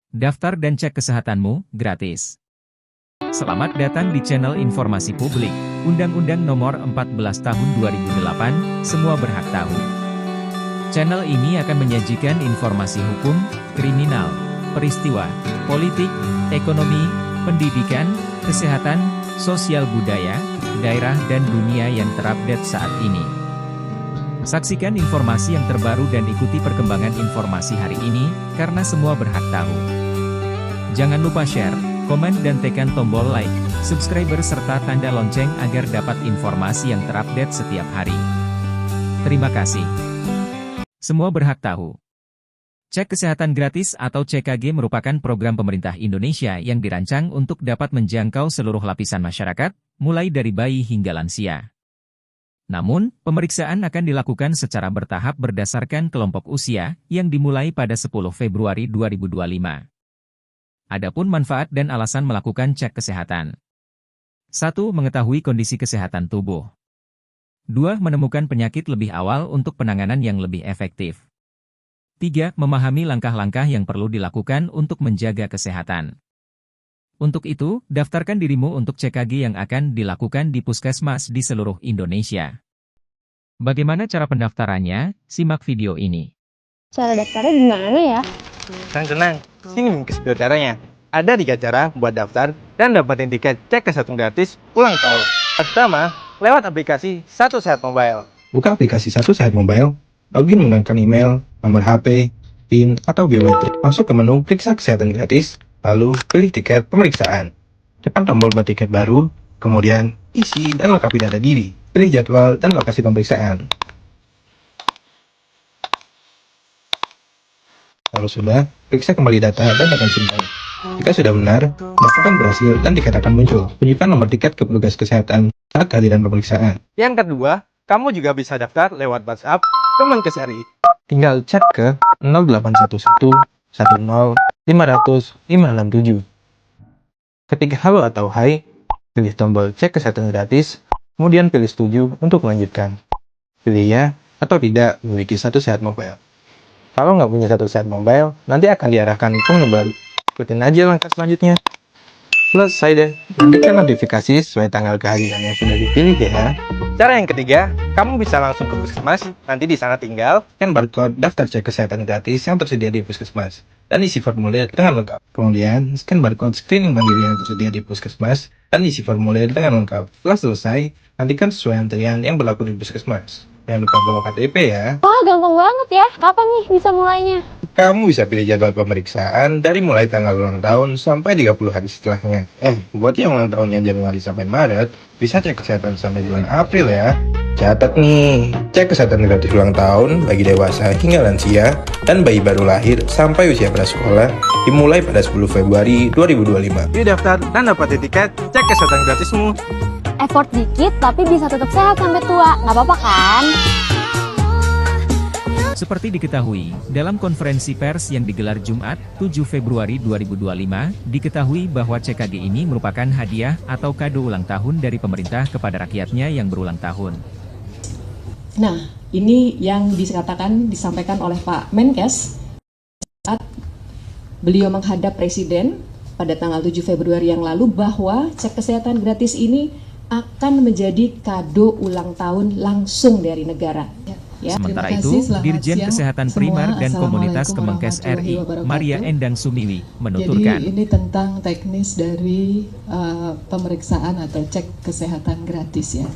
Daftar dan cek kesehatanmu, gratis. Selamat datang di channel Informasi Publik, Undang-Undang Nomor 14 Tahun 2008, semua berhak tahu. Channel ini akan menyajikan informasi hukum, kriminal, peristiwa, politik, ekonomi, pendidikan, kesehatan, sosial budaya, daerah dan dunia yang terupdate saat ini. Saksikan informasi yang terbaru dan ikuti perkembangan informasi hari ini, karena semua berhak tahu. Jangan lupa share, komen dan tekan tombol like, subscriber serta tanda lonceng agar dapat informasi yang terupdate setiap hari. Terima kasih. Semua berhak tahu. Cek Kesehatan Gratis atau CKG merupakan program pemerintah Indonesia yang dirancang untuk dapat menjangkau seluruh lapisan masyarakat, mulai dari bayi hingga lansia. Namun, pemeriksaan akan dilakukan secara bertahap berdasarkan kelompok usia, yang dimulai pada 10 Februari 2025. Adapun manfaat dan alasan melakukan cek kesehatan. 1. Mengetahui kondisi kesehatan tubuh. 2. Menemukan penyakit lebih awal untuk penanganan yang lebih efektif. 3. Memahami langkah-langkah yang perlu dilakukan untuk menjaga kesehatan. Untuk itu, daftarkan dirimu untuk CKG yang akan dilakukan di puskesmas di seluruh Indonesia. Bagaimana cara pendaftarannya? Simak video ini. Cara daftarnya gimana ya? Tenang, sini mungkin caranya. Ada 3 cara buat daftar dan dapetin tiket cek kesehatan gratis ulang tahun. Pertama, lewat aplikasi Satu Sehat Mobile. Buka aplikasi Satu Sehat Mobile, login menggunakan email, nomor HP, PIN, atau biometrik. Masuk ke menu periksa kesehatan gratis, lalu pilih tiket pemeriksaan. Tekan tombol buat tiket baru, kemudian isi dan lengkapi data diri. Pilih jadwal dan lokasi pemeriksaan. Kalau sudah, periksa kembali data dan akan simpan. Jika sudah benar, daftarkan berhasil dan tiket akan muncul. Tunjukkan nomor tiket ke petugas kesehatan saat kehadiran pemeriksaan. Yang kedua, kamu juga bisa daftar lewat WhatsApp Kemenkesri. Tinggal chat ke 0811 10 500 567. Ketika halo atau hai, pilih tombol cek kesehatan gratis, kemudian pilih setuju untuk melanjutkan. Pilih ya atau tidak memiliki Satu Sehat Mobile. Kalau nggak punya Satu Sehat Mobile, nanti akan diarahkan ke yang baru. Ikutin aja langkah selanjutnya. Selesai deh, nantikan notifikasi sesuai tanggal kehadiran yang sudah dipilih ya. Cara yang ketiga, kamu bisa langsung ke puskesmas, nanti di sana tinggal Scan barcode daftar cek kesehatan gratis yang tersedia di puskesmas dan isi formulir dengan lengkap. Kemudian, scan barcode screening mandiri yang tersedia di puskesmas dan isi formulir dengan lengkap. Setelah selesai, nantikan sesuai antrian yang berlaku di puskesmas. Jangan lupa bawa KTP ya. Wah, gampang banget ya. Kapan nih bisa mulainya? Kamu bisa pilih jadwal pemeriksaan dari mulai tanggal ulang tahun sampai 30 hari setelahnya. Buat yang ulang tahunnya Januari sampai Maret, bisa cek kesehatan sampai bulan April ya. Catat nih, cek kesehatan gratis ulang tahun bagi dewasa hingga lansia dan bayi baru lahir sampai usia prasekolah dimulai pada 10 Februari 2025. Yuk daftar dan dapat tiket cek kesehatan gratismu. Effort dikit tapi bisa tetap sehat sampai tua. Nggak apa-apa kan? Seperti diketahui, dalam konferensi pers yang digelar Jumat, 7 Februari 2025, diketahui bahwa CKG ini merupakan hadiah atau kado ulang tahun dari pemerintah kepada rakyatnya yang berulang tahun. Nah, ini yang disampaikan oleh Pak Menkes saat beliau menghadap Presiden pada tanggal 7 Februari yang lalu bahwa cek kesehatan gratis ini akan menjadi kado ulang tahun langsung dari negara. Ya. Sementara itu, Dirjen Kesehatan Primer dan Komunitas Kemenkes RI, Maria Endang Sumiwi, menuturkan. Jadi ini tentang teknis dari pemeriksaan atau cek kesehatan gratis ya.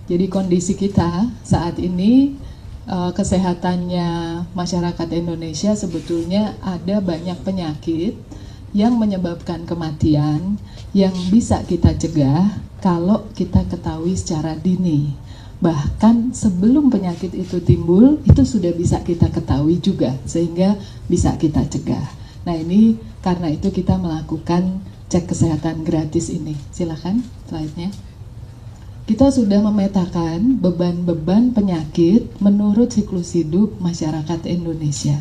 Jadi kondisi kita saat ini kesehatannya masyarakat Indonesia sebetulnya ada banyak penyakit yang menyebabkan kematian yang bisa kita cegah kalau kita ketahui secara dini. Bahkan sebelum penyakit itu timbul, itu sudah bisa kita ketahui juga, sehingga bisa kita cegah. Nah ini, karena itu kita melakukan cek kesehatan gratis ini. Silakan slide-nya. Kita sudah memetakan beban-beban penyakit menurut siklus hidup masyarakat Indonesia.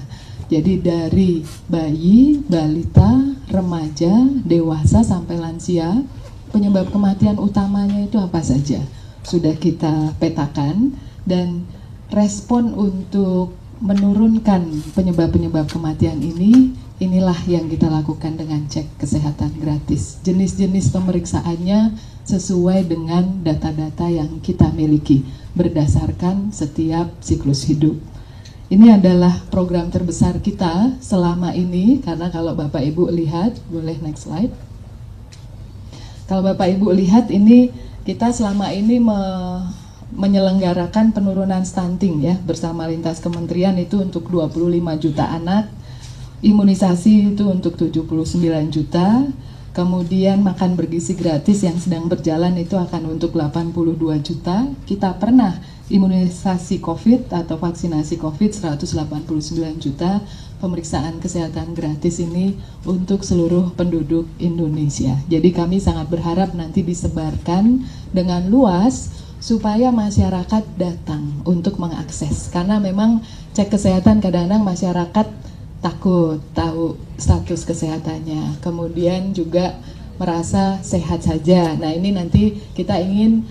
Jadi dari bayi, balita, remaja, dewasa, sampai lansia, penyebab kematian utamanya itu apa saja? Sudah kita petakan, dan respon untuk menurunkan penyebab-penyebab kematian ini, inilah yang kita lakukan dengan cek kesehatan gratis. Jenis-jenis pemeriksaannya sesuai dengan data-data yang kita miliki berdasarkan setiap siklus hidup. Ini adalah program terbesar kita selama ini, karena kalau Bapak Ibu lihat, boleh next slide. Kalau Bapak Ibu lihat ini, kita selama ini menyelenggarakan penurunan stunting ya, bersama lintas kementerian itu untuk 25 juta anak, imunisasi itu untuk 79 juta, kemudian makan bergizi gratis yang sedang berjalan itu akan untuk 82 juta. Kita pernah imunisasi COVID atau vaksinasi COVID 189 juta, pemeriksaan kesehatan gratis ini untuk seluruh penduduk Indonesia. Jadi kami sangat berharap nanti disebarkan dengan luas supaya masyarakat datang untuk mengakses. Karena memang cek kesehatan kadang-kadang masyarakat takut tahu status kesehatannya, kemudian juga merasa sehat saja. Nah ini nanti kita ingin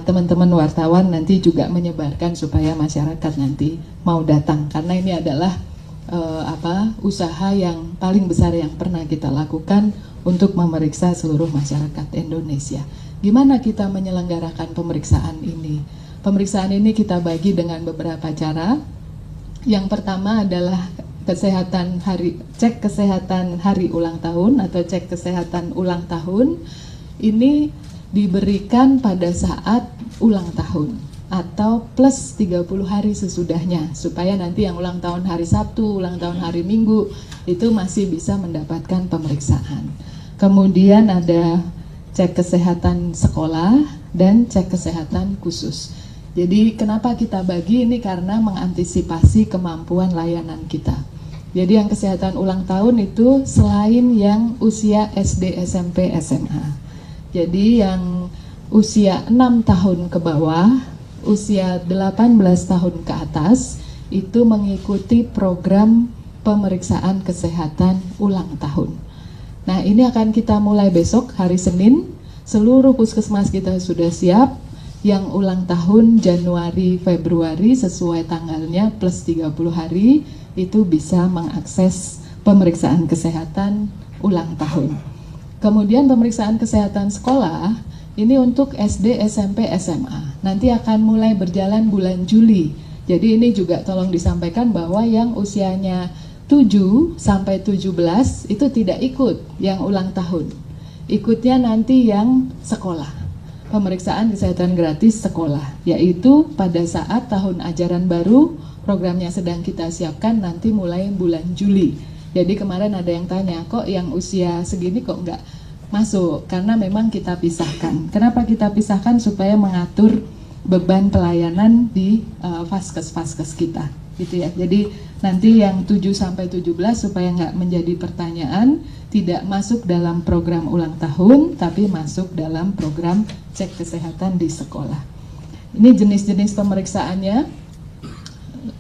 teman-teman wartawan nanti juga menyebarkan supaya masyarakat nanti mau datang, karena ini adalah usaha yang paling besar yang pernah kita lakukan untuk memeriksa seluruh masyarakat Indonesia. Gimana kita menyelenggarakan pemeriksaan ini? Pemeriksaan ini kita bagi dengan beberapa cara. Yang pertama adalah cek kesehatan hari ulang tahun atau cek kesehatan ulang tahun. Ini diberikan pada saat ulang tahun atau plus 30 hari sesudahnya, supaya nanti yang ulang tahun hari Sabtu, ulang tahun hari Minggu itu masih bisa mendapatkan pemeriksaan. Kemudian ada cek kesehatan sekolah dan cek kesehatan khusus. Jadi kenapa kita bagi ini, karena mengantisipasi kemampuan layanan kita. Jadi yang kesehatan ulang tahun itu selain yang usia SD, SMP, SMA. Jadi yang usia 6 tahun ke bawah, usia 18 tahun ke atas itu mengikuti program pemeriksaan kesehatan ulang tahun. Nah ini akan kita mulai besok hari Senin, seluruh puskesmas kita sudah siap. Yang ulang tahun Januari, Februari sesuai tanggalnya plus 30 hari itu bisa mengakses pemeriksaan kesehatan ulang tahun. Kemudian pemeriksaan kesehatan sekolah ini untuk SD, SMP, SMA. Nanti akan mulai berjalan bulan Juli. Jadi ini juga tolong disampaikan bahwa yang usianya 7 sampai 17 itu tidak ikut yang ulang tahun. Ikutnya nanti yang sekolah. Pemeriksaan kesehatan gratis sekolah, yaitu pada saat tahun ajaran baru, programnya sedang kita siapkan nanti mulai bulan Juli. Jadi kemarin ada yang tanya, kok yang usia segini kok nggak masuk? Karena memang kita pisahkan. Kenapa kita pisahkan? Supaya mengatur beban pelayanan di vaskes-vaskes kita, gitu ya. Jadi nanti yang 7 sampai 17 supaya nggak menjadi pertanyaan, tidak masuk dalam program ulang tahun, tapi masuk dalam program cek kesehatan di sekolah. Ini jenis-jenis pemeriksaannya.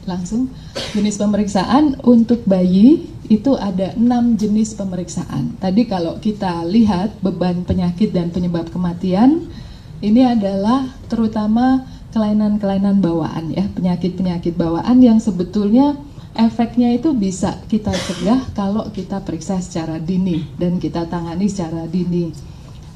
Langsung, jenis pemeriksaan untuk bayi itu ada 6 jenis pemeriksaan. Tadi kalau kita lihat beban penyakit dan penyebab kematian, ini adalah terutama kelainan-kelainan bawaan ya, penyakit-penyakit bawaan yang sebetulnya efeknya itu bisa kita cegah kalau kita periksa secara dini dan kita tangani secara dini.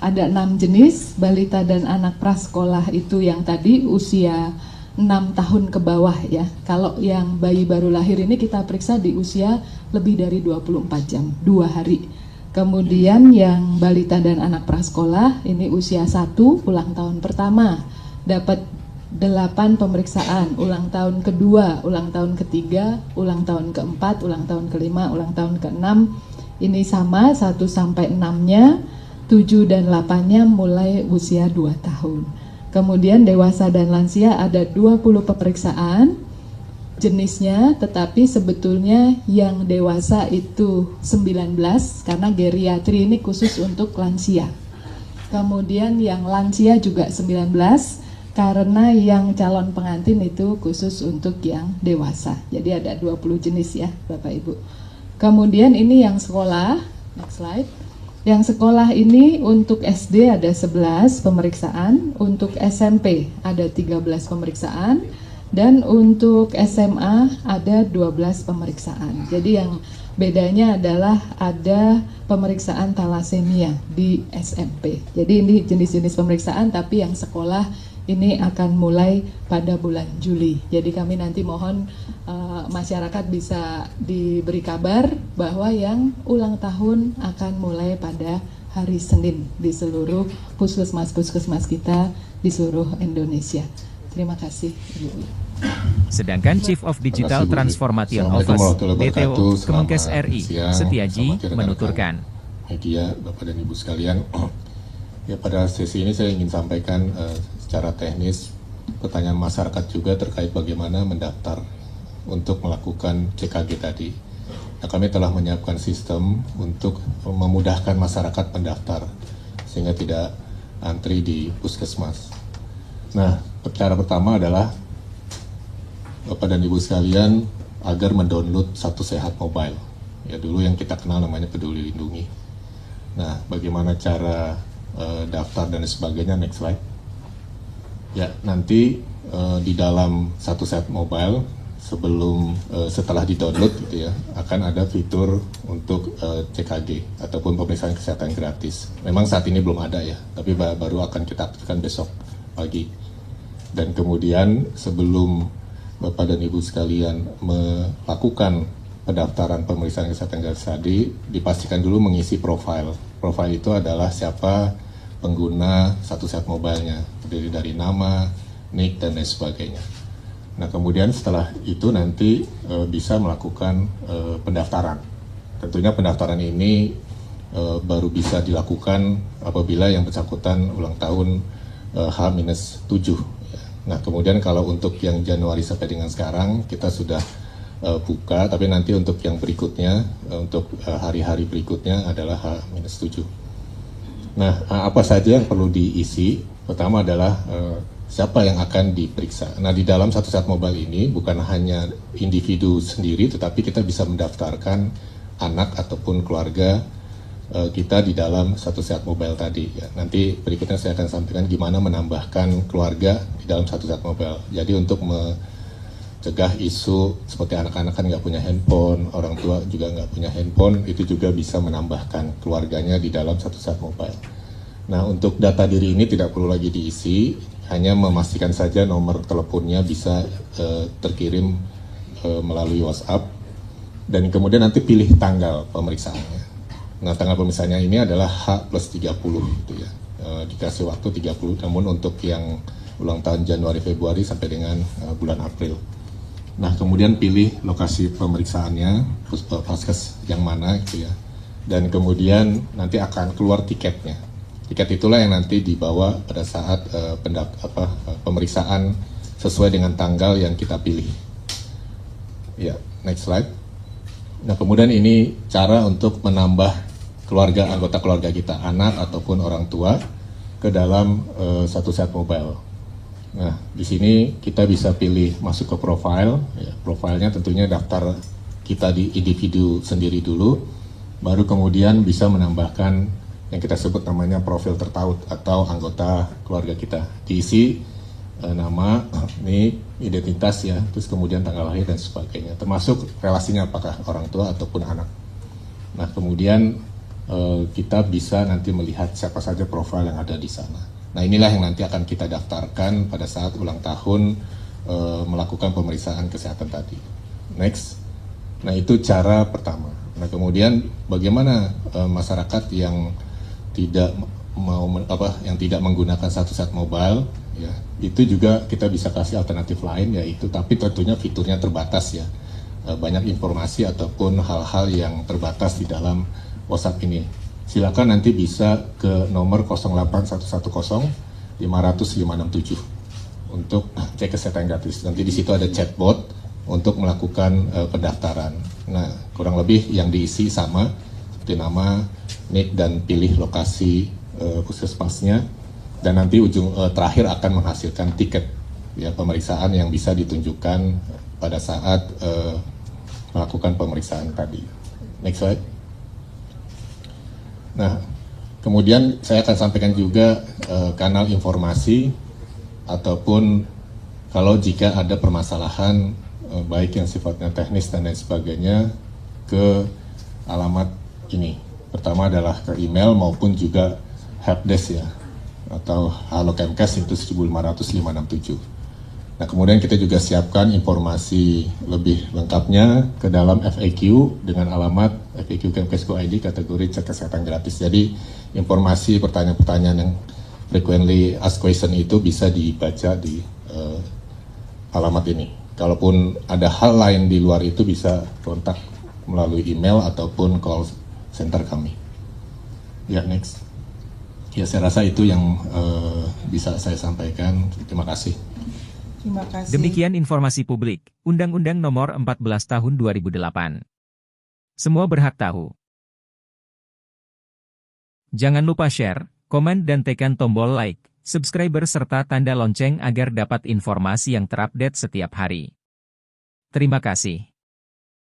Ada 6 jenis, balita dan anak prasekolah itu yang tadi usia 6 tahun ke bawah ya. Kalau yang bayi baru lahir ini kita periksa di usia lebih dari 24 jam, 2 hari. Kemudian yang balita dan anak prasekolah ini usia 1, ulang tahun pertama, dapat 8 pemeriksaan, ulang tahun kedua, ulang tahun ketiga, ulang tahun keempat, ulang tahun kelima, ulang tahun keenam. Ini sama 1 sampai 6-nya, 7 dan 8-nya mulai usia 2 tahun. Kemudian dewasa dan lansia ada 20 pemeriksaan jenisnya, tetapi sebetulnya yang dewasa itu 19 karena geriatri ini khusus untuk lansia. Kemudian yang lansia juga 19 karena yang calon pengantin itu khusus untuk yang dewasa. Jadi ada 20 jenis ya Bapak Ibu. Kemudian ini yang sekolah, next slide. Yang sekolah ini untuk SD ada 11 pemeriksaan, untuk SMP ada 13 pemeriksaan, Dan untuk SMA ada 12 pemeriksaan. Jadi yang bedanya adalah ada pemeriksaan talasemia di SMP. Jadi ini jenis-jenis pemeriksaan, tapi yang sekolah ini akan mulai pada bulan Juli. Jadi kami nanti mohon masyarakat bisa diberi kabar bahwa yang ulang tahun akan mulai pada hari Senin di seluruh puskesmas-puskesmas kita di seluruh Indonesia. Terima kasih, Ibu. Sedangkan Chief of Digital Transformation Office DTO Kemenkes RI Setiaji menuturkan, media, Bapak dan Ibu sekalian, ya pada sesi ini saya ingin sampaikan secara teknis pertanyaan masyarakat juga terkait bagaimana mendaftar untuk melakukan CKG tadi. Nah, kami telah menyiapkan sistem untuk memudahkan masyarakat mendaftar sehingga tidak antri di puskesmas. Nah, cara pertama adalah Bapak dan Ibu sekalian agar mendownload Satu Sehat Mobile. Ya, dulu yang kita kenal namanya Peduli Lindungi. Nah, bagaimana cara daftar dan sebagainya, next slide. Ya, nanti di dalam Satu Sehat Mobile setelah di-download gitu ya, akan ada fitur untuk CKG ataupun pemeriksaan kesehatan gratis. Memang saat ini belum ada ya, tapi baru akan kita aktifkan besok pagi. Dan kemudian sebelum Bapak dan Ibu sekalian melakukan pendaftaran pemeriksaan kesehatan gratis tadi, dipastikan dulu mengisi profil. Profil itu adalah siapa pengguna Satu Sehat Mobile-nya, terdiri dari nama, nick, dan lain sebagainya. Nah, kemudian setelah itu nanti bisa melakukan pendaftaran. Tentunya pendaftaran ini baru bisa dilakukan apabila yang bersangkutan ulang tahun H-7. Nah, kemudian kalau untuk yang Januari sampai dengan sekarang kita sudah buka, tapi nanti untuk yang berikutnya, untuk hari-hari berikutnya adalah H-7. Nah, apa saja yang perlu diisi? Pertama adalah siapa yang akan diperiksa. Nah, di dalam Satu Sehat Mobile ini bukan hanya individu sendiri, tetapi kita bisa mendaftarkan anak ataupun keluarga kita di dalam Satu Sehat Mobile tadi. Ya, nanti berikutnya saya akan sampaikan gimana menambahkan keluarga di dalam Satu Sehat Mobile. Jadi untuk mencegah isu seperti anak-anak kan nggak punya handphone, orang tua juga nggak punya handphone, itu juga bisa menambahkan keluarganya di dalam Satu Sehat Mobile. Nah, untuk data diri ini tidak perlu lagi diisi, hanya memastikan saja nomor teleponnya bisa terkirim melalui WhatsApp, dan kemudian nanti pilih tanggal pemeriksaannya. Nah, tanggal pemeriksaannya ini adalah H+30 gitu ya. Dikasih waktu 30, namun untuk yang ulang tahun Januari Februari sampai dengan bulan April. Nah, kemudian pilih lokasi pemeriksaannya, puskes yang mana gitu ya. Dan kemudian nanti akan keluar tiketnya. Tiket itulah yang nanti dibawa pada saat pemeriksaan sesuai dengan tanggal yang kita pilih. Ya, next slide. Nah, kemudian ini cara untuk menambah anggota keluarga kita, anak ataupun orang tua, ke dalam Satu Sehat Mobile. Nah, di sini kita bisa pilih masuk ke profile. Ya, profilnya tentunya daftar kita di individu sendiri dulu, baru kemudian bisa menambahkan yang kita sebut namanya profil tertaut atau anggota keluarga kita. Diisi nama, nick, identitas ya, terus kemudian tanggal lahir dan sebagainya, termasuk relasinya apakah orang tua ataupun anak. Nah, kemudian kita bisa nanti melihat siapa saja profil yang ada di sana. Nah, inilah yang nanti akan kita daftarkan pada saat ulang tahun melakukan pemeriksaan kesehatan tadi. Next. Nah, itu cara pertama. Nah, kemudian bagaimana masyarakat yang tidak menggunakan Satu Sehat Mobile, ya, itu juga kita bisa kasih alternatif lain, yaitu tapi tentunya fiturnya terbatas ya. Banyak informasi ataupun hal-hal yang terbatas di dalam WhatsApp ini. Silakan nanti bisa ke nomor 08110 500 567 untuk cek kesehatan gratis. Nanti di situ ada chatbot untuk melakukan pendaftaran. Nah, kurang lebih yang diisi sama seperti nama, nick, dan pilih lokasi puskesmasnya, dan nanti terakhir akan menghasilkan tiket ya pemeriksaan yang bisa ditunjukkan pada saat melakukan pemeriksaan tadi. Next slide. Nah, kemudian saya akan sampaikan juga kanal informasi ataupun kalau jika ada permasalahan baik yang sifatnya teknis dan lain sebagainya ke alamat ini. Pertama adalah ke email maupun juga helpdesk ya, atau Halo Kemkes itu 1500567. Nah, kemudian kita juga siapkan informasi lebih lengkapnya ke dalam FAQ dengan alamat FAQ Kemkes.go.id kategori cek kesehatan gratis. Jadi informasi pertanyaan-pertanyaan yang frequently asked question itu bisa dibaca di alamat ini. Kalaupun ada hal lain di luar itu bisa kontak melalui email ataupun call center kami. Ya, next. Ya, saya rasa itu yang bisa saya sampaikan. Terima kasih. Terima kasih. Demikian informasi publik, Undang-Undang Nomor 14 Tahun 2008. Semua berhak tahu. Jangan lupa share, komen dan tekan tombol like, subscriber serta tanda lonceng agar dapat informasi yang terupdate setiap hari. Terima kasih.